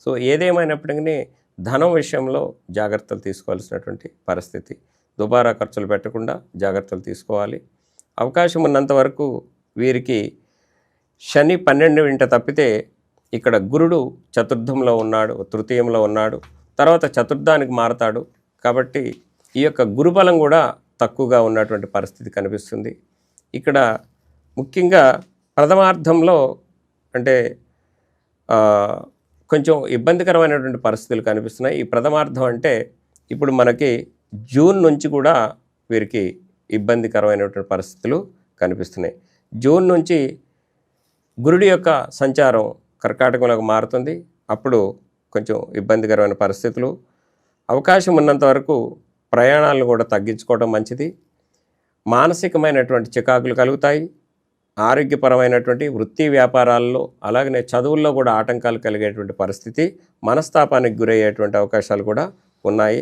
So ఏదేమైనప్పటికీ ధనం విషయంలో జాగ్రత్తలు తీసుకోవాల్సినటువంటి పరిస్థితి. దుబారా ఖర్చులు పెట్టకుండా జాగ్రత్తలు తీసుకోవాలి. అవకాశం ఉన్నంత వరకు వీరికి శని 12 తప్పితే ఇక్కడ గురుడు చతుర్థంలో ఉన్నాడు, తృతీయంలో ఉన్నాడు, తర్వాత చతుర్థానికి మారతాడు. కాబట్టి ఈ యొక్క గురుబలం కూడా తక్కువగా ఉన్నటువంటి పరిస్థితి కనిపిస్తుంది. ఇక్కడ ముఖ్యంగా ప్రథమార్థంలో అంటే కొంచెం ఇబ్బందికరమైనటువంటి పరిస్థితులు కనిపిస్తున్నాయి. ఈ ప్రథమార్థం అంటే ఇప్పుడు మనకి జూన్ నుంచి కూడా వీరికి ఇబ్బందికరమైనటువంటి పరిస్థితులు కనిపిస్తున్నాయి. జూన్ నుంచి గురుడి యొక్క సంచారం కర్కాటకంలోకి మారుతుంది. అప్పుడు కొంచెం ఇబ్బందికరమైన పరిస్థితులు. అవకాశం ఉన్నంత వరకు ప్రయాణాలను కూడా తగ్గించుకోవడం మంచిది. మానసికమైనటువంటి చికాకులు కలుగుతాయి. ఆరోగ్యపరమైనటువంటి వృత్తి వ్యాపారాల్లో అలాగనే చదువుల్లో కూడా ఆటంకాలు కలిగేటువంటి పరిస్థితి, మనస్తాపానికి గురయ్యేటువంటి అవకాశాలు కూడా ఉన్నాయి.